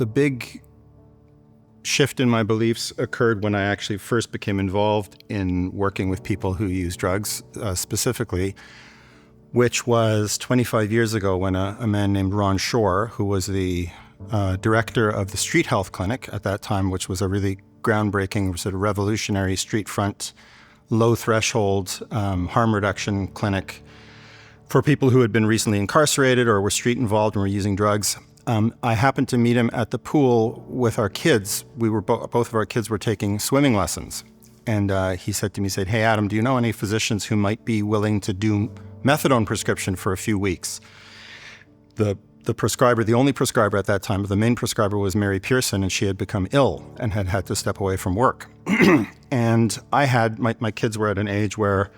the big shift in my beliefs occurred when I actually first became involved in working with people who use drugs specifically, which was 25 years ago when a man named Ron Shore, who was the director of the Street Health Clinic at that time, which was a really groundbreaking, sort of revolutionary street front, low threshold harm reduction clinic for people who had been recently incarcerated or were street involved and were using drugs. I happened to meet him at the pool with our kids. We were both of our kids were taking swimming lessons. And he said to me, "Hey, Adam, do you know any physicians who might be willing to do methadone prescription for a few weeks?" The prescriber, the only prescriber at that time, the main prescriber was Mary Pearson, and she had become ill and had to step away from work. And I had, my kids were at an age where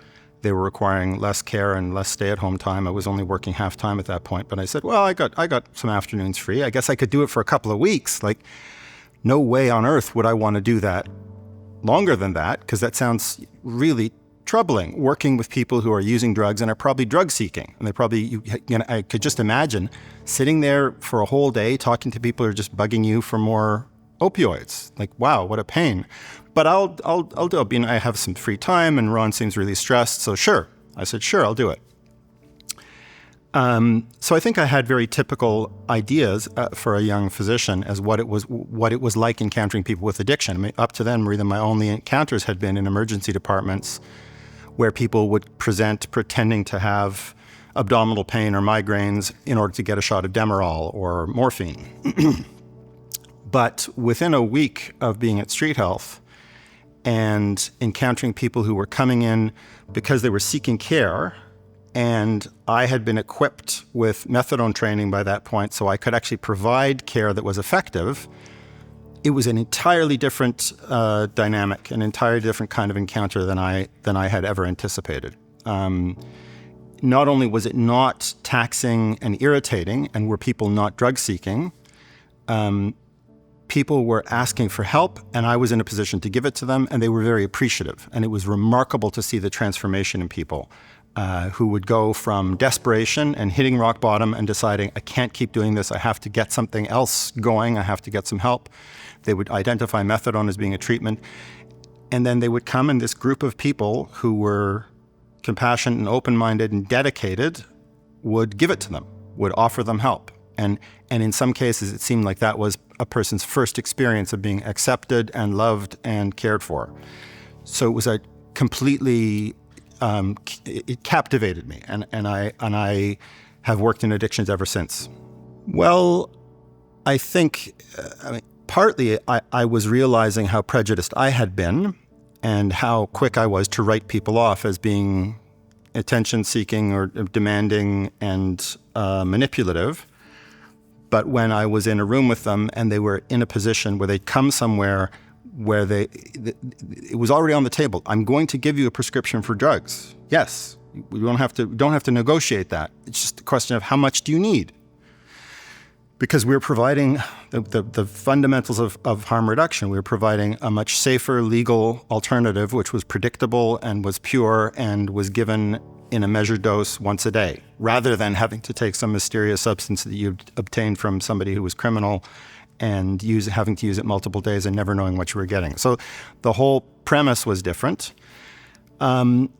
they were requiring less care and less stay-at-home time. I was only working half-time at that point. But I said, well, I got some afternoons free. I guess I could do it for a couple of weeks. Like, no way on earth would I want to do that longer than that, because that sounds really troubling, working with people who are using drugs and are probably drug seeking. And they probably, I could just imagine sitting there for a whole day talking to people who are just bugging you for more opioids. Like, wow, what a pain. But I'll do it. I have some free time and Ron seems really stressed. So sure. I said, sure, I'll do it. So I think I had very typical ideas for a young physician as what it was like encountering people with addiction. I mean, up to then, really, my only encounters had been in emergency departments where people would present pretending to have abdominal pain or migraines in order to get a shot of Demerol or morphine. But within a week of being at Street Health and encountering people who were coming in because they were seeking care, and I had been equipped with methadone training by that point, so I could actually provide care that was effective, it was an entirely different dynamic, an entirely different kind of encounter than I had ever anticipated. Not only was it not taxing and irritating, and were people not drug seeking, people were asking for help, and I was in a position to give it to them, and they were very appreciative. And it was remarkable to see the transformation in people who would go from desperation and hitting rock bottom and deciding, I can't keep doing this, I have to get something else going, I have to get some help. They would identify methadone as being a treatment. And then they would come, and this group of people who were compassionate and open-minded and dedicated would give it to them, would offer them help. And in some cases, it seemed like that was a person's first experience of being accepted and loved and cared for. So it was a completely, it captivated me. And I have worked in addictions ever since. Well, I think, partly I was realizing how prejudiced I had been and how quick I was to write people off as being attention-seeking or demanding and manipulative. But when I was in a room with them and they were in a position where they'd come somewhere where it was already on the table. I'm going to give you a prescription for drugs. Yes, we don't have to negotiate that. It's just a question of how much do you need? Because we're providing the fundamentals of harm reduction. We're providing a much safer legal alternative, which was predictable and was pure and was given in a measured dose once a day, rather than having to take some mysterious substance that you obtained from somebody who was criminal and having to use it multiple days and never knowing what you were getting. So the whole premise was different. And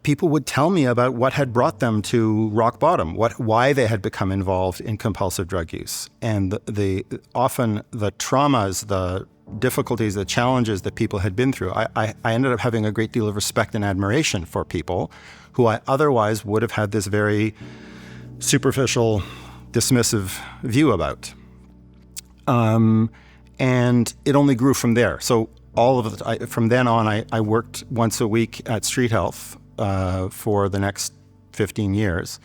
people would tell me about what had brought them to rock bottom, why they had become involved in compulsive drug use. And often the traumas, the difficulties, the challenges that people had been through. I ended up having a great deal of respect and admiration for people who I otherwise would have had this very superficial, dismissive view about. And it only grew from there. So from then on, I worked once a week at Street Health for the next 15 years.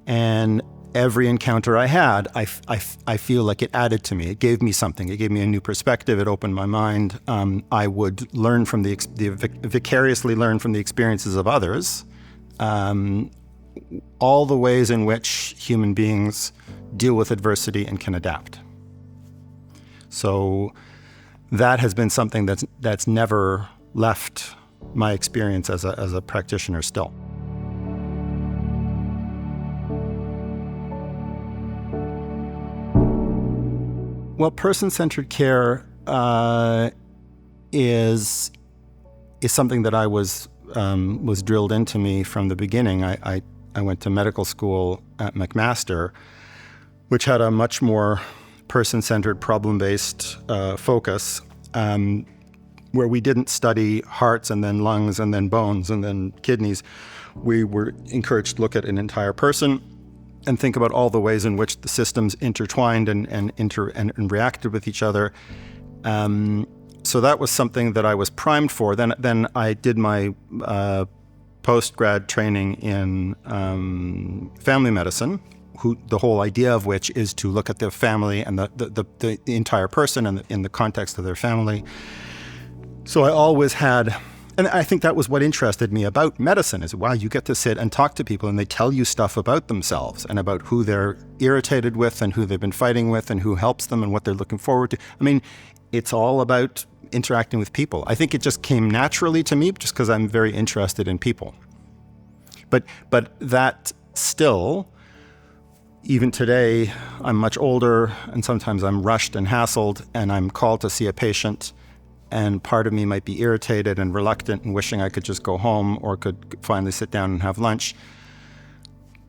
And every encounter I had, I feel like it added to me. It gave me something. It gave me a new perspective. It opened my mind. I would learn from vicariously learn from the experiences of others, all the ways in which human beings deal with adversity and can adapt. So that has been something that's never left my experience as a practitioner still. Well, person-centered care is something that I was drilled into me from the beginning. I went to medical school at McMaster, which had a much more person-centered, problem-based focus, where we didn't study hearts and then lungs and then bones and then kidneys. We were encouraged to look at an entire person and think about all the ways in which the systems intertwined and reacted with each other. So that was something that I was primed for. Then I did my post-grad training in family medicine, the whole idea of which is to look at the family and the entire person and in the context of their family. So I always had, and I think that was what interested me about medicine, is wow, you get to sit and talk to people and they tell you stuff about themselves and about who they're irritated with and who they've been fighting with and who helps them and what they're looking forward to. I mean, it's all about interacting with people. I think it just came naturally to me just because I'm very interested in people. But that still, even today, I'm much older and sometimes I'm rushed and hassled and I'm called to see a patient, and part of me might be irritated and reluctant and wishing I could just go home or could finally sit down and have lunch.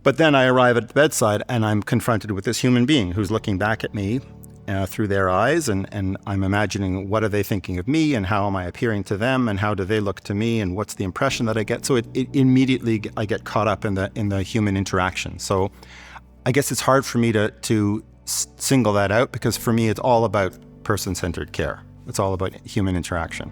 But then I arrive at the bedside and I'm confronted with this human being who's looking back at me through their eyes, and I'm imagining what are they thinking of me and how am I appearing to them and how do they look to me and what's the impression that I get. So it immediately I get caught up in the human interaction. So I guess it's hard for me to single that out, because for me it's all about person-centered care. It's all about human interaction.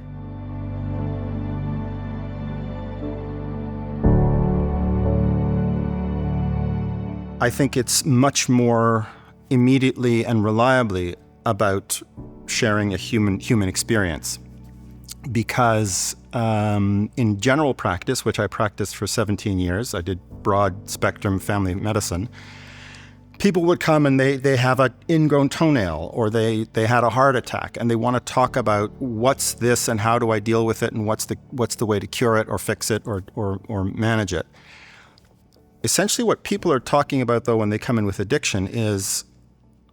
I think it's much more immediately and reliably about sharing a human experience, because in general practice, which I practiced for 17 years, I did broad spectrum family medicine. People would come and they have an ingrown toenail, or they had a heart attack, and they want to talk about what's this and how do I deal with it and what's the way to cure it or fix it or manage it. Essentially what people are talking about, though, when they come in with addiction is,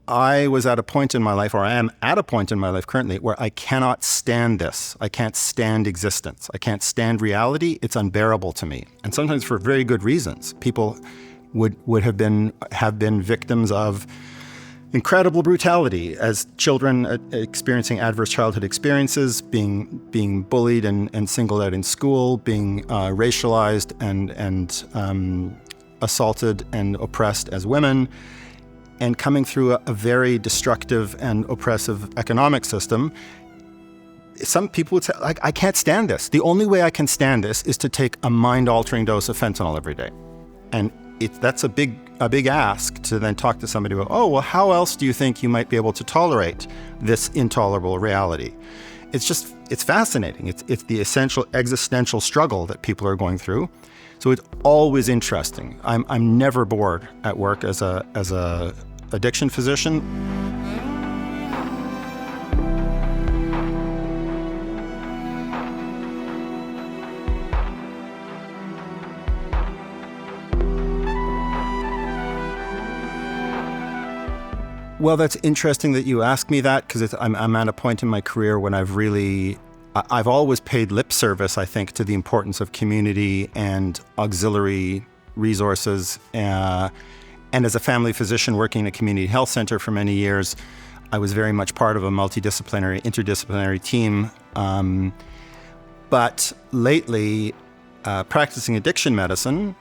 I was at a point in my life, or I am at a point in my life currently, where I cannot stand this. I can't stand existence. I can't stand reality. It's unbearable to me. And sometimes for very good reasons. People would have been victims of incredible brutality as children, experiencing adverse childhood experiences, being bullied and singled out in school, being racialized and assaulted and oppressed as women, and coming through a very destructive and oppressive economic system. Some people would say, I can't stand this. The only way I can stand this is to take a mind-altering dose of fentanyl every day. And that's a big ask to then talk to somebody about, oh, well, how else do you think you might be able to tolerate this intolerable reality? It's fascinating. It's the essential existential struggle that people are going through. So it's always interesting. I'm never bored at work as a addiction physician. Well, that's interesting that you ask me that, because I'm at a point in my career when I've always paid lip service, I think, to the importance of community and auxiliary resources. And as a family physician working in a community health center for many years, I was very much part of a multidisciplinary, interdisciplinary team. But lately, practicing addiction medicine,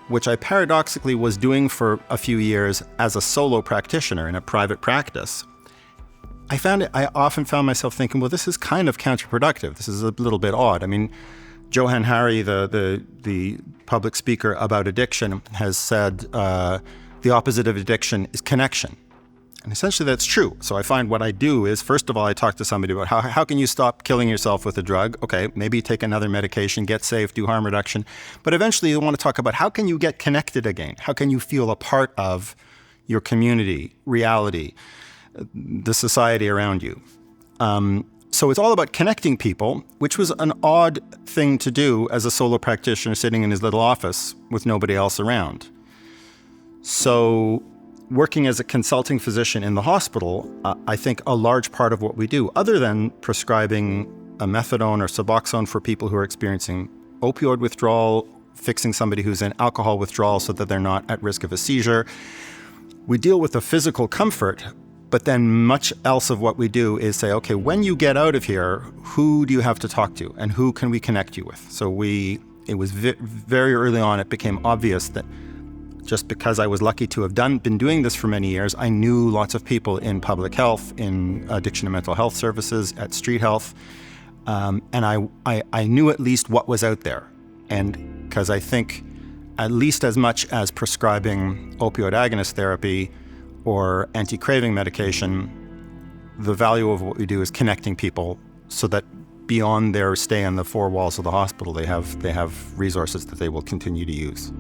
which I paradoxically was doing for a few years as a solo practitioner in a private practice, I often found myself thinking, well, this is kind of counterproductive. This is a little bit odd. I mean, Johann Hari, the public speaker about addiction, has said the opposite of addiction is connection. And essentially that's true. So I find what I do is, first of all, I talk to somebody about how can you stop killing yourself with a drug? Okay, maybe take another medication, get safe, do harm reduction. But eventually you want to talk about how can you get connected again? How can you feel a part of your community, reality, the society around you? So it's all about connecting people, which was an odd thing to do as a solo practitioner sitting in his little office with nobody else around. So working as a consulting physician in the hospital, I think a large part of what we do, other than prescribing a methadone or Suboxone for people who are experiencing opioid withdrawal, fixing somebody who's in alcohol withdrawal so that they're not at risk of a seizure, we deal with the physical comfort, but then much else of what we do is say, okay, when you get out of here, who do you have to talk to and who can we connect you with? So it was very early on, it became obvious that just because I was lucky to have been doing this for many years, I knew lots of people in public health, in addiction and mental health services, at street health, and I knew at least what was out there. And because I think at least as much as prescribing opioid agonist therapy or anti-craving medication, the value of what we do is connecting people so that beyond their stay in the four walls of the hospital, they have resources that they will continue to use.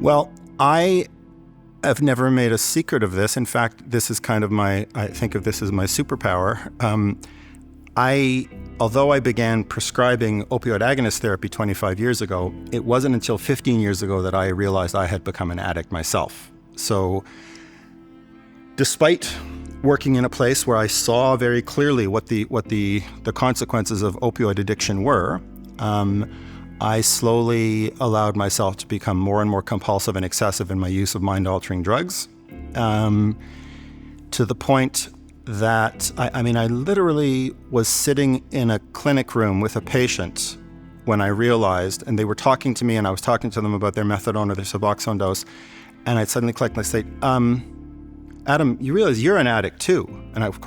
Well, I have never made a secret of this. In fact, this is kind of I think of this as my superpower. Although I began prescribing opioid agonist therapy 25 years ago, it wasn't until 15 years ago that I realized I had become an addict myself. So despite working in a place where I saw very clearly what the consequences of opioid addiction were, I slowly allowed myself to become more and more compulsive and excessive in my use of mind-altering drugs, to the point that, I literally was sitting in a clinic room with a patient when I realized, and they were talking to me and I was talking to them about their methadone or their Suboxone dose, and I'd suddenly click and I'd say, Adam, you realize you're an addict too? And I was,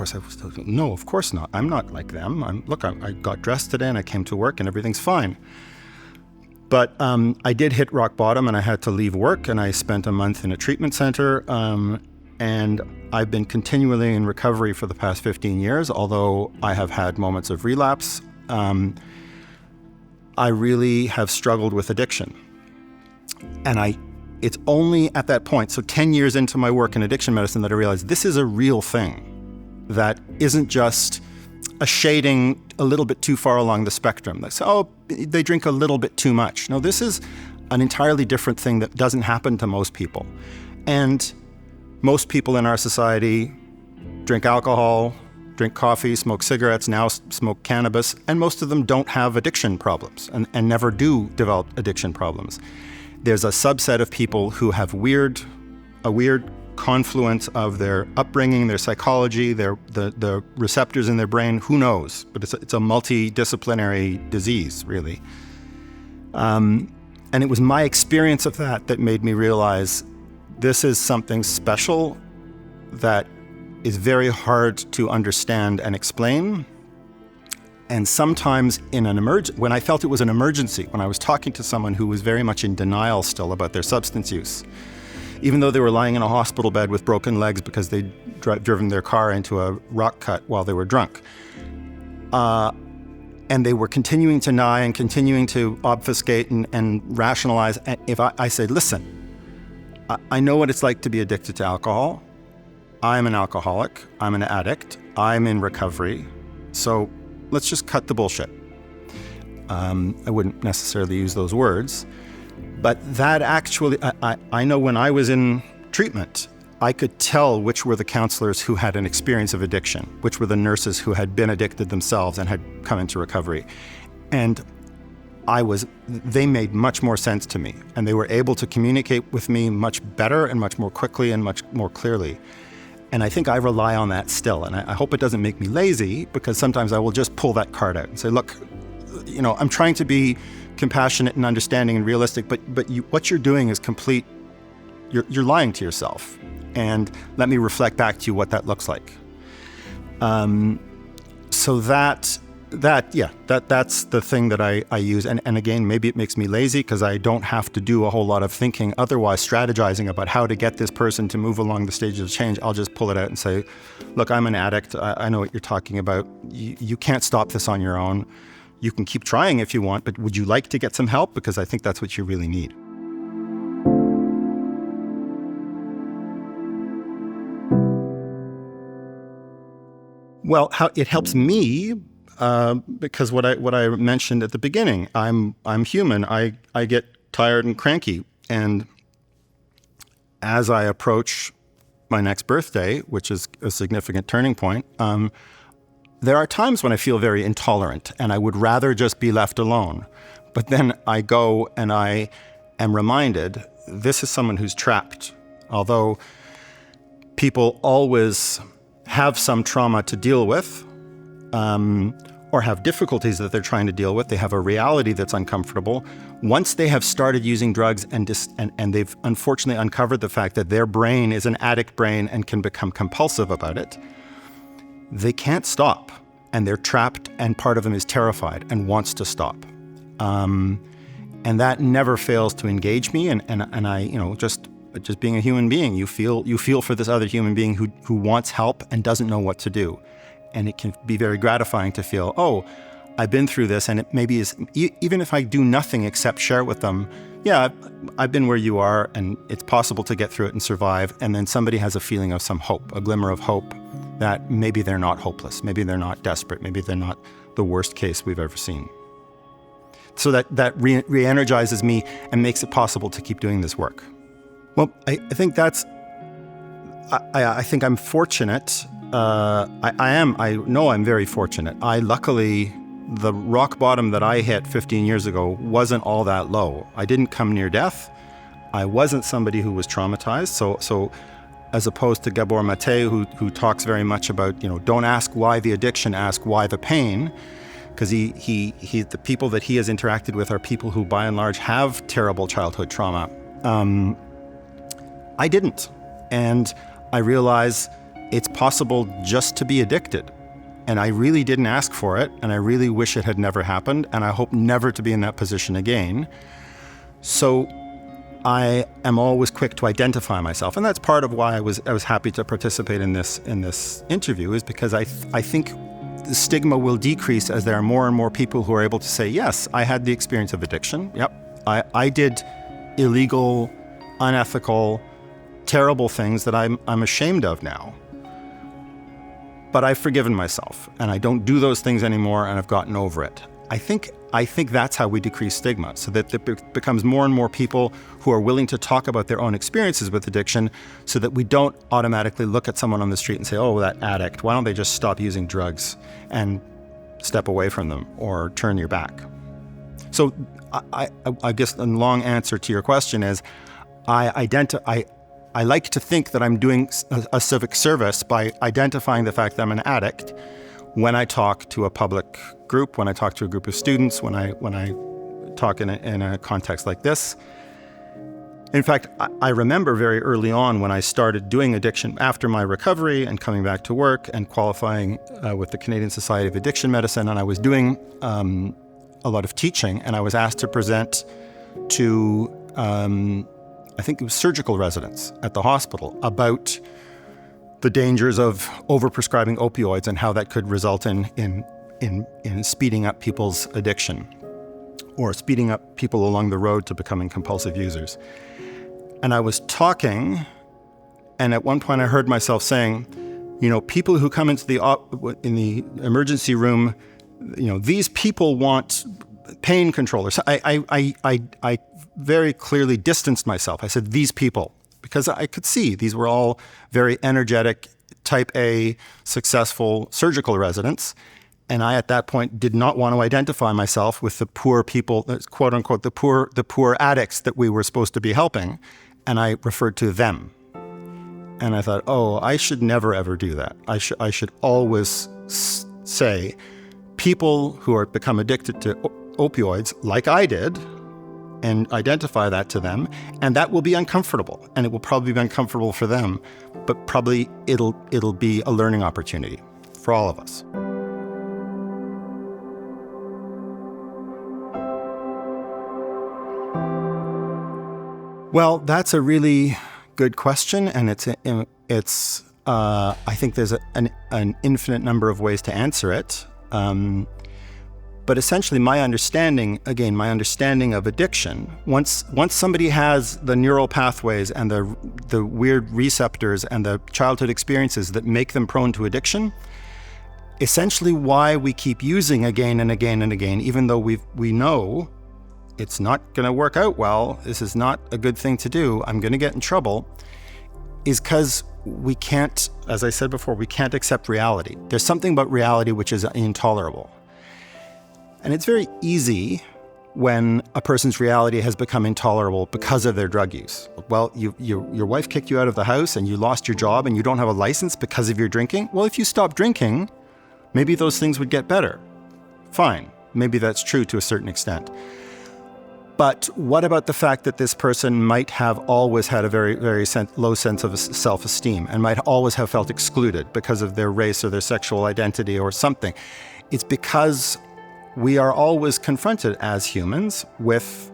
no, of course not. I'm not like them. I got dressed today and I came to work and everything's fine. But I did hit rock bottom and I had to leave work, and I spent a month in a treatment center. And I've been continually in recovery for the past 15 years, although I have had moments of relapse. I really have struggled with addiction. And it's only at that point, so 10 years into my work in addiction medicine, that I realized this is a real thing that isn't just a shading a little bit too far along the spectrum. Like, they drink a little bit too much. No, this is an entirely different thing that doesn't happen to most people. And most people in our society drink alcohol, drink coffee, smoke cigarettes, now smoke cannabis, and most of them don't have addiction problems and never do develop addiction problems. There's a subset of people who have a weird confluence of their upbringing, their psychology, the receptors in their brain, who knows? But it's a multidisciplinary disease, really. And it was my experience of that made me realize this is something special that is very hard to understand and explain. And sometimes when I felt it was an emergency, when I was talking to someone who was very much in denial still about their substance use, even though they were lying in a hospital bed with broken legs because they'd driven their car into a rock cut while they were drunk. And they were continuing to deny and continuing to obfuscate and rationalize. And if I said, listen, I know what it's like to be addicted to alcohol. I'm an alcoholic. I'm an addict. I'm in recovery. So let's just cut the bullshit. I wouldn't necessarily use those words, but that actually, I know when I was in treatment, I could tell which were the counselors who had an experience of addiction, which were the nurses who had been addicted themselves and had come into recovery. And they made much more sense to me, and they were able to communicate with me much better and much more quickly and much more clearly. And I think I rely on that still. And I hope it doesn't make me lazy, because sometimes I will just pull that card out and say, look, I'm trying to be compassionate and understanding and realistic, but what you're doing is complete. You're lying to yourself. And let me reflect back to you what that looks like. So that's the thing that I use. And again, maybe it makes me lazy because I don't have to do a whole lot of thinking, otherwise strategizing about how to get this person to move along the stages of change. I'll just pull it out and say, look, I'm an addict. I know what you're talking about. You can't stop this on your own. You can keep trying if you want, but would you like to get some help? Because I think that's what you really need. Well, how it helps me, because what I mentioned at the beginning, I'm human. I get tired and cranky. And as I approach my next birthday, which is a significant turning point, there are times when I feel very intolerant and I would rather just be left alone. But then I go and I am reminded, this is someone who's trapped. Although people always have some trauma to deal with, or have difficulties that they're trying to deal with, they have a reality that's uncomfortable. Once they have started using drugs and they've unfortunately uncovered the fact that their brain is an addict brain and can become compulsive about it, they can't stop, and they're trapped, and part of them is terrified and wants to stop. And that never fails to engage me, and I, just being a human being, you feel for this other human being who wants help and doesn't know what to do. And it can be very gratifying to feel, oh, I've been through this, and it maybe is, even if I do nothing except share with them, yeah, I've been where you are, and it's possible to get through it and survive. And then somebody has a feeling of some hope, a glimmer of hope that maybe they're not hopeless, maybe they're not desperate, maybe they're not the worst case we've ever seen. So that re-energizes me and makes it possible to keep doing this work. Well, I think I think I'm fortunate. I know I'm very fortunate. Luckily, the rock bottom that I hit 15 years ago wasn't all that low. I didn't come near death. I wasn't somebody who was traumatized. So as opposed to Gabor Mate, who talks very much about, don't ask why the addiction, ask why the pain. Because the people that he has interacted with are people who by and large have terrible childhood trauma. I didn't. And I realize it's possible just to be addicted. And I really didn't ask for it, and I really wish it had never happened, and I hope never to be in that position again. So I am always quick to identify myself, and that's part of why I was happy to participate in this interview, is because I think the stigma will decrease as there are more and more people who are able to say, yes, I had the experience of addiction. Yep, I did illegal, unethical, terrible things that I'm ashamed of now. But I've forgiven myself, and I don't do those things anymore, and I've gotten over it. I think that's how we decrease stigma, so that there becomes more and more people who are willing to talk about their own experiences with addiction, so that we don't automatically look at someone on the street and say, oh, that addict, why don't they just stop using drugs and step away from them or turn your back? So I guess the long answer to your question is, I like to think that I'm doing a civic service by identifying the fact that I'm an addict when I talk to a public group, when I talk to a group of students, when I talk in a context like this. In fact, I remember very early on when I started doing addiction after my recovery and coming back to work and qualifying with the Canadian Society of Addiction Medicine, and I was doing a lot of teaching, and I was asked to present to I think it was surgical residents at the hospital about the dangers of overprescribing opioids and how that could result in speeding up people's addiction or speeding up people along the road to becoming compulsive users. And I was talking, and at one point I heard myself saying, people who come into in the emergency room, these people want pain controllers. I very clearly distanced myself. I said, these people, because I could see these were all very energetic, type A, successful surgical residents. And I, at that point, did not want to identify myself with the poor people, quote unquote, the poor addicts that we were supposed to be helping. And I referred to them. And I thought, oh, I should never, ever do that. I should always say people who are become addicted to opioids, like I did, and identify that to them, and that will be uncomfortable, and it will probably be uncomfortable for them, but probably it'll be a learning opportunity for all of us. Well, that's a really good question, and it's I think there's an infinite number of ways to answer it. But essentially, my understanding of addiction, once somebody has the neural pathways and the weird receptors and the childhood experiences that make them prone to addiction, essentially why we keep using again and again and again, even though we know it's not going to work out well, this is not a good thing to do, I'm going to get in trouble, is because we can't, as I said before, we can't accept reality. There's something about reality which is intolerable. And it's very easy when a person's reality has become intolerable because of their drug use. Well, your wife kicked you out of the house and you lost your job and you don't have a license because of your drinking. Well, if you stop drinking, maybe those things would get better. Fine. Maybe that's true to a certain extent. But what about the fact that this person might have always had a very, very low sense of self-esteem and might always have felt excluded because of their race or their sexual identity or something? It's because we are always confronted as humans with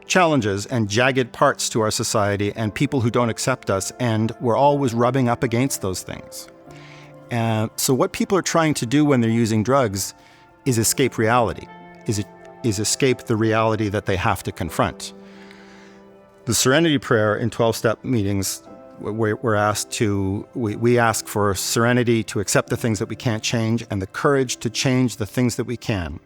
challenges and jagged parts to our society and people who don't accept us, and we're always rubbing up against those things. So what people are trying to do when they're using drugs is escape reality, is escape the reality that they have to confront. The Serenity Prayer in 12-step meetings, we ask for serenity to accept the things that we can't change and the courage to change the things that we can,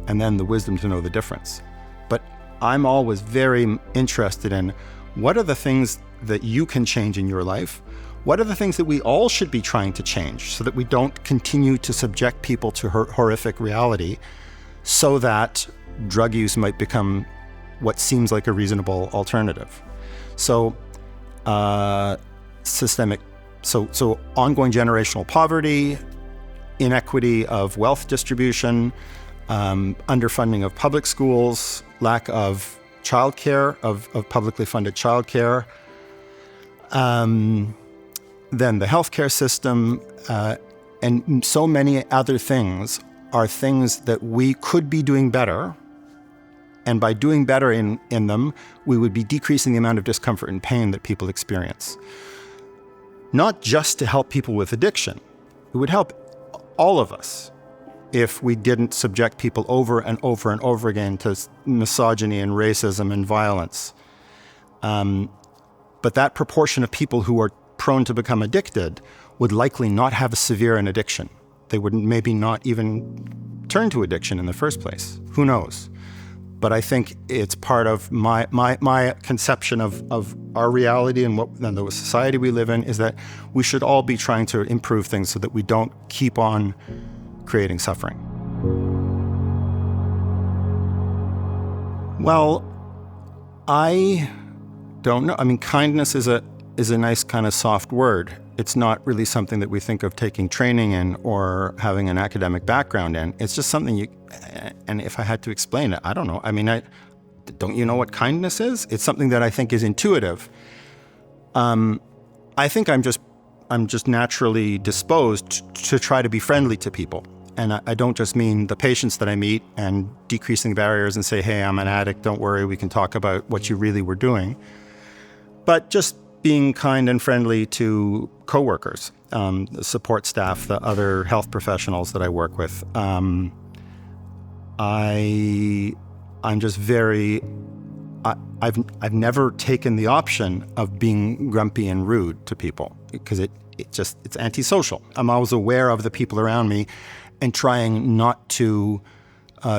and then the wisdom to know the difference. But I'm always very interested in what are the things that you can change in your life? What are the things that we all should be trying to change so that we don't continue to subject people to horrific reality so that drug use might become what seems like a reasonable alternative? So ongoing generational poverty, inequity of wealth distribution, underfunding of public schools, lack of childcare, of publicly funded childcare, then the healthcare system, and so many other things are things that we could be doing better. And by doing better in them, we would be decreasing the amount of discomfort and pain that people experience. Not just to help people with addiction. It would help all of us if we didn't subject people over and over and over again to misogyny and racism and violence. But that proportion of people who are prone to become addicted would likely not have a severe an addiction. They would maybe not even turn to addiction in the first place. Who knows? But I think it's part of my conception of our reality and the society we live in is that we should all be trying to improve things so that we don't keep on creating suffering. Well, I don't know. I mean, kindness is a nice kind of soft word. It's not really something that we think of taking training in or having an academic background in. It's just something and if I had to explain it, I don't know. I mean, don't you know what kindness is? It's something that I think is intuitive. I think I'm just naturally disposed to try to be friendly to people. And I don't just mean the patients that I meet and decreasing barriers and say, hey, I'm an addict, don't worry, we can talk about what you really were doing. But just being kind and friendly to coworkers, the support staff, the other health professionals that I work with. I'm just I've never taken the option of being grumpy and rude to people because it's antisocial. I'm always aware of the people around me and trying not to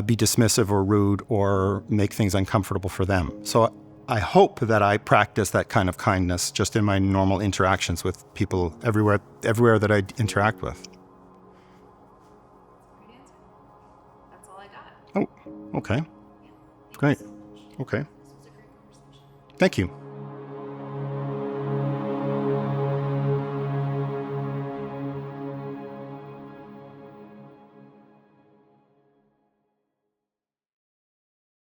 be dismissive or rude or make things uncomfortable for them. So I hope that I practice that kind of kindness just in my normal interactions with people everywhere that I interact with. Great answer. That's all I got. Oh, okay. Great. Okay. This was a great conversation. Thank you.